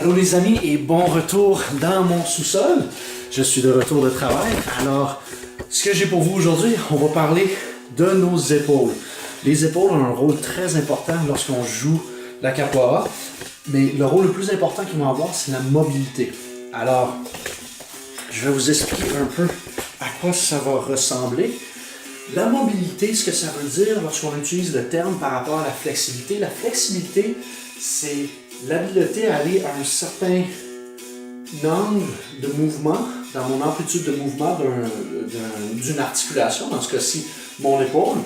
Allô les amis et bon retour dans mon sous-sol. Je suis de retour de travail. Alors, ce que j'ai pour vous aujourd'hui, on va parler de nos épaules. Les épaules ont un rôle très important lorsqu'on joue la capoeira, mais le rôle le plus important qu'ils vont avoir, c'est la mobilité. Alors, je vais vous expliquer un peu à quoi ça va ressembler. La mobilité, ce que ça veut dire lorsqu'on utilise le terme par rapport à la flexibilité, c'est l'habileté à aller à un certain angle de mouvement, dans mon amplitude de mouvement d'une articulation, dans ce cas-ci, mon épaule.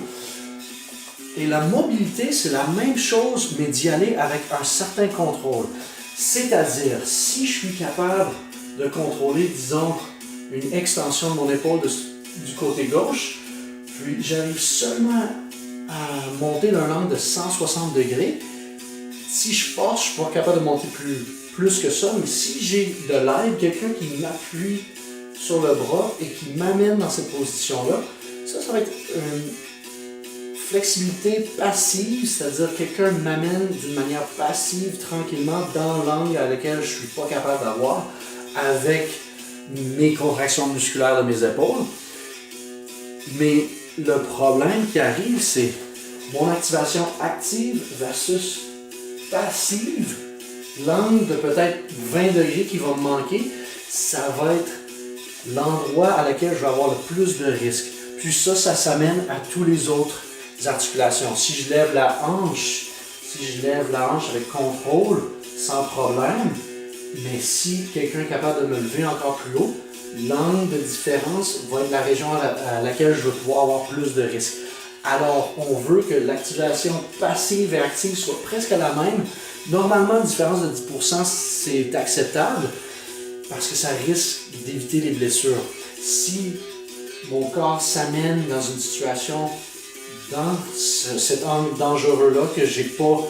Et la mobilité, c'est la même chose, mais d'y aller avec un certain contrôle. C'est-à-dire, si je suis capable de contrôler, disons, une extension de mon épaule du côté gauche, puis j'arrive seulement à monter d'un angle de 160 degrés. Si je force, je ne suis pas capable de monter plus que ça, mais si j'ai de l'aide, quelqu'un qui m'appuie sur le bras et qui m'amène dans cette position-là, ça va être une flexibilité passive, c'est-à-dire quelqu'un m'amène d'une manière passive, tranquillement, dans l'angle à lequel je ne suis pas capable d'avoir avec mes contractions musculaires de mes épaules. Mais le problème qui arrive, c'est mon activation active versus passive. L'angle de peut-être 20 degrés qui va me manquer, ça va être l'endroit à lequel je vais avoir le plus de risques. Puis ça s'amène à tous les autres articulations. Si je lève la hanche avec contrôle, sans problème, mais si quelqu'un est capable de me lever encore plus haut, l'angle de différence va être la région à laquelle je vais pouvoir avoir plus de risques. Alors, on veut que l'activation passive et active soit presque la même. Normalement, une différence de 10%, c'est acceptable parce que ça risque d'éviter les blessures. Si mon corps s'amène dans une situation dans cet angle dangereux-là, que je n'ai pas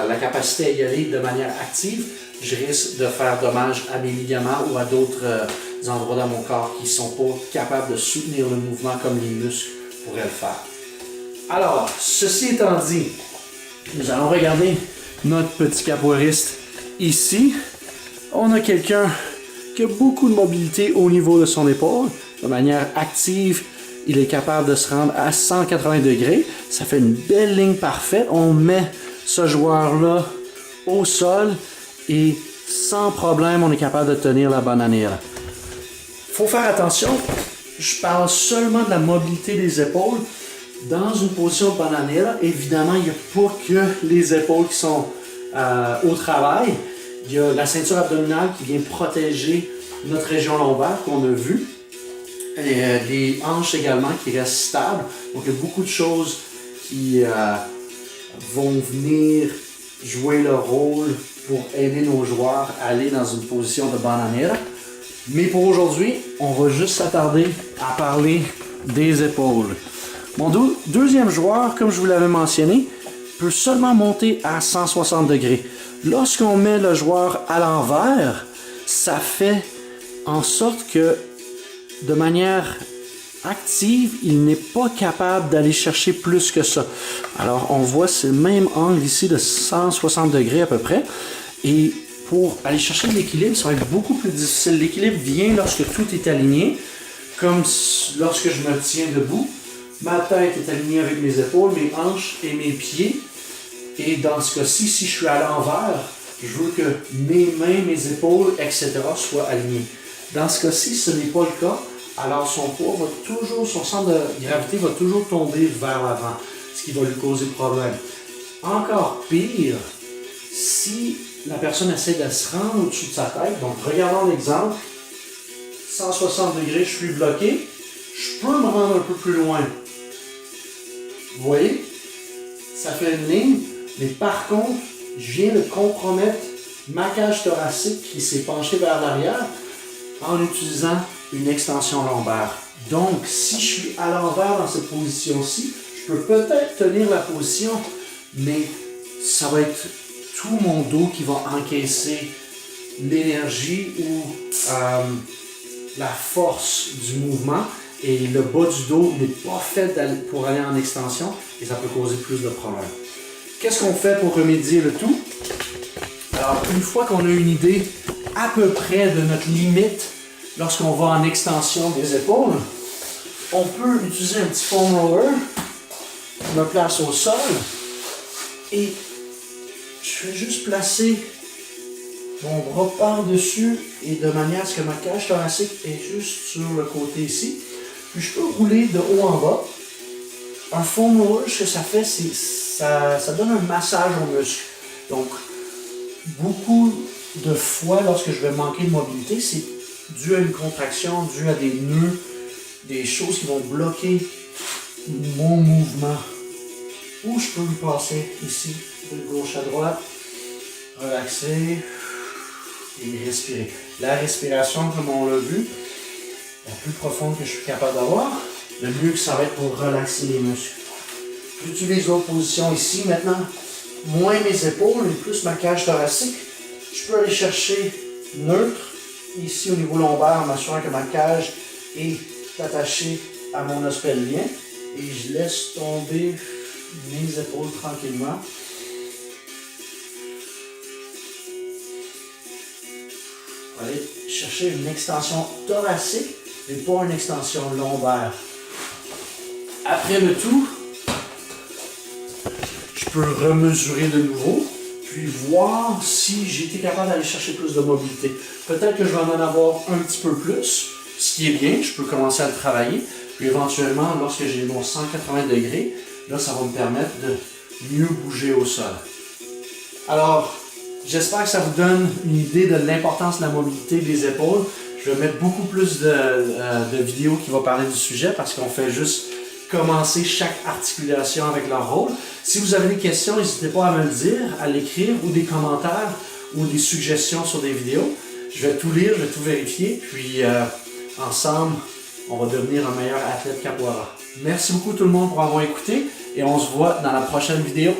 la capacité à y aller de manière active, je risque de faire dommage à mes ligaments ou à d'autres endroits dans mon corps qui ne sont pas capables de soutenir le mouvement comme les muscles pourraient le faire. Alors, ceci étant dit, nous allons regarder notre petit capoeiriste ici. On a quelqu'un qui a beaucoup de mobilité au niveau de son épaule. De manière active, il est capable de se rendre à 180 degrés. Ça fait une belle ligne parfaite. On met ce joueur-là au sol et sans problème, on est capable de tenir la bananière. Il faut faire attention, je parle seulement de la mobilité des épaules. Dans une position de bananière, évidemment, il n'y a pas que les épaules qui sont au travail. Il y a la ceinture abdominale qui vient protéger notre région lombaire qu'on a vue. Et les hanches également qui restent stables. Donc il y a beaucoup de choses qui vont venir jouer le rôle pour aider nos joueurs à aller dans une position de bananière. Mais pour aujourd'hui, on va juste s'attarder à parler des épaules. Mon deuxième joueur, comme je vous l'avais mentionné, peut seulement monter à 160 degrés. Lorsqu'on met le joueur à l'envers, ça fait en sorte que de manière active, il n'est pas capable d'aller chercher plus que ça. Alors, on voit ce même angle ici de 160 degrés à peu près. Et pour aller chercher de l'équilibre, ça va être beaucoup plus difficile. L'équilibre vient lorsque tout est aligné, comme lorsque je me tiens debout. Ma tête est alignée avec mes épaules, mes hanches et mes pieds. Et dans ce cas-ci, si je suis à l'envers, je veux que mes mains, mes épaules, etc. soient alignées. Dans ce cas-ci, ce n'est pas le cas. Alors son poids va toujours, son centre de gravité va toujours tomber vers l'avant, ce qui va lui causer problème. Encore pire, si la personne essaie de se rendre au-dessus de sa tête, donc regardons l'exemple, 160 degrés, je suis bloqué, je peux me rendre un peu plus loin. Vous voyez? Ça fait une ligne, mais par contre, je viens de compromettre ma cage thoracique qui s'est penchée vers l'arrière en utilisant une extension lombaire. Donc, si je suis à l'envers dans cette position-ci, je peux peut-être tenir la position, mais ça va être tout mon dos qui va encaisser l'énergie ou la force du mouvement. Et le bas du dos n'est pas fait pour aller en extension et ça peut causer plus de problèmes. Qu'est-ce qu'on fait pour remédier le tout? Alors, Alors, une fois qu'on a une idée à peu près de notre limite lorsqu'on va en extension des épaules, on peut utiliser un petit foam roller. Je me place au sol et je vais juste placer mon bras par-dessus et de manière à ce que ma cage thoracique est juste sur le côté ici. Puis je peux rouler de haut en bas. Un foam roller, ce que ça fait, c'est ça donne un massage aux muscles. Donc, beaucoup de fois, lorsque je vais manquer de mobilité, c'est dû à une contraction, dû à des nœuds, des choses qui vont bloquer mon mouvement. Ou je peux me passer ici, de gauche à droite, relaxer et respirer. La respiration, comme on l'a vu, la plus profonde que je suis capable d'avoir, le mieux que ça va être pour relaxer les muscles. J'utilise l'autre position ici maintenant, moins mes épaules et plus ma cage thoracique. Je peux aller chercher neutre ici au niveau lombaire en m'assurant que ma cage est attachée à mon os pelvien et je laisse tomber mes épaules tranquillement. Aller chercher une extension thoracique et pas une extension lombaire. Après le tout, je peux remesurer de nouveau, puis voir si j'ai été capable d'aller chercher plus de mobilité. Peut-être que je vais en avoir un petit peu plus, ce qui est bien, je peux commencer à le travailler, puis éventuellement, lorsque j'ai mon 180 degrés, là, ça va me permettre de mieux bouger au sol. Alors, j'espère que ça vous donne une idée de l'importance de la mobilité des épaules. Je vais mettre beaucoup plus de vidéos qui vont parler du sujet parce qu'on fait juste commencer chaque articulation avec leur rôle. Si vous avez des questions, n'hésitez pas à me le dire, à l'écrire ou des commentaires ou des suggestions sur des vidéos. Je vais tout lire, je vais tout vérifier, puis ensemble, on va devenir un meilleur athlète capoeira. Merci beaucoup tout le monde pour avoir écouté et on se voit dans la prochaine vidéo.